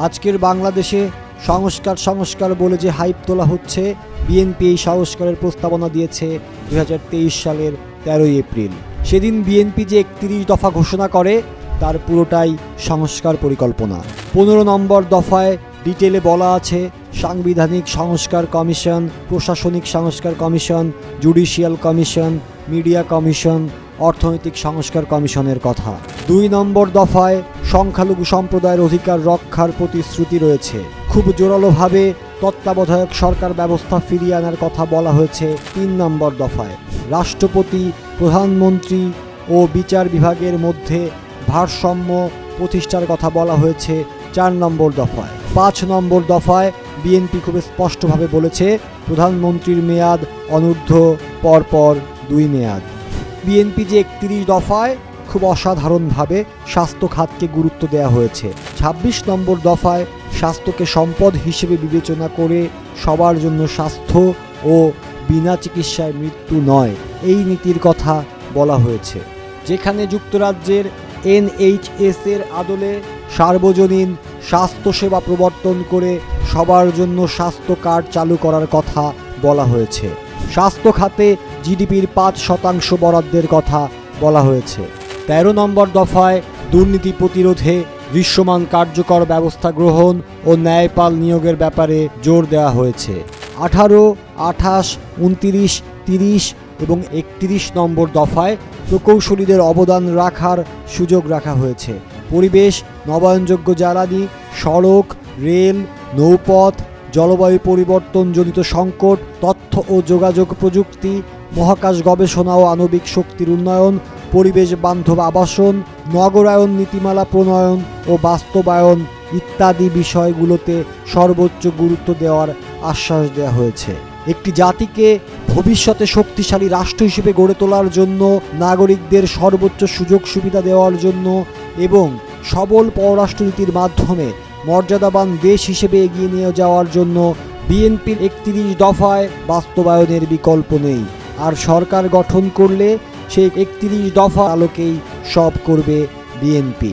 আজকের বাংলাদেশে সংস্কার বলে যে হাইপ তোলা হচ্ছে, বিএনপি এই সংস্কারের প্রস্তাবনা দিয়েছে 2023 সালের 13ই এপ্রিল। সেদিন বিএনপি যে 31 দফা ঘোষণা করে তার পুরোটাই সংস্কার পরিকল্পনা। 15 নম্বর দফায় ডিটেলে বলা আছে সাংবিধানিক সংস্কার কমিশন, প্রশাসনিক সংস্কার commission, judicial commission, media commission, অর্থনৈতিক সংস্কার কমিশনের কথা। 2 নম্বর দফায় সংখ্যালঘু সম্প্রদায়ের অধিকার রক্ষার প্রতিশ্রুতি রয়েছে। খুব জোরালোভাবে তত্ত্বাবধায়ক সরকার ব্যবস্থা ফিরিয়ে আনার কথা বলা হয়েছে 3 নম্বর দফায়। রাষ্ট্রপতি, প্রধানমন্ত্রী ও বিচার বিভাগের মধ্যে ভারসাম্য প্রতিষ্ঠার কথা বলা হয়েছে 4 নম্বর দফায়। 5 নম্বর দফায় বিএনপি খুব স্পষ্টভাবে বলেছে প্রধানমন্ত্রীর মেয়াদ অনূর্ধ্ব পরপর 2 মেয়াদ। বিএনপি যে 31 দফায় খুব অসাধারণভাবে স্বাস্থ্য খাতকে গুরুত্ব দেওয়া হয়েছে। 26 নম্বর দফায় স্বাস্থ্যকে সম্পদ হিসেবে বিবেচনা করে সবার জন্য স্বাস্থ্য ও বিনা চিকিৎসায় মৃত্যু নয়, এই নীতির কথা বলা হয়েছে। যেখানে যুক্তরাজ্যের NHS এর আদলে সার্বজনীন স্বাস্থ্যসেবা প্রবর্তন করে সবার জন্য স্বাস্থ্য কার্ড চালু করার কথা বলা হয়েছে। স্বাস্থ্য খাতে জিডিপির 5% বরাদ্দের কথা বলা হয়েছে। 13 নম্বর দফায় দুর্নীতি প্রতিরোধে দৃশ্যমান কার্যকর ব্যবস্থা গ্রহণ ও ন্যায়পাল নিয়োগের ব্যাপারে জোর দেওয়া হয়েছে। 18, 28, 29, 30 এবং 31 নম্বর দফায় প্রকৌশলীদের অবদান রাখার সুযোগ রাখা হয়েছে। পরিবেশ, নবায়নযোগ্য জ্বালানি, সড়ক, রেল, নৌপথ, জলবায়ু পরিবর্তনজনিত সংকট, তথ্য ও যোগাযোগ প্রযুক্তি, মহাকাশ গবেষণা ও আণবিক শক্তির উন্নয়ন, পরিবেশ বান্ধব আবাসন, নগরায়ন নীতিমালা প্রণয়ন ও বাস্তবায়ন ইত্যাদি বিষয়গুলোতে সর্বোচ্চ গুরুত্ব দেওয়ার আশ্বাস দেওয়া হয়েছে। একটি জাতিকে ভবিষ্যতে শক্তিশালী রাষ্ট্র হিসেবে গড়ে তোলার জন্য, নাগরিকদের সর্বোচ্চ সুযোগ সুবিধা দেওয়ার জন্য এবং সবল পররাষ্ট্রনীতির মাধ্যমে মর্যাদাবান দেশ হিসেবে এগিয়ে নিয়ে যাওয়ার জন্য বিএনপির 31 দফায় বাস্তবায়নের বিকল্প নেই। আর সরকার গঠন করলে সেই 31 দফা আলোকেই সব করবে বিএনপি।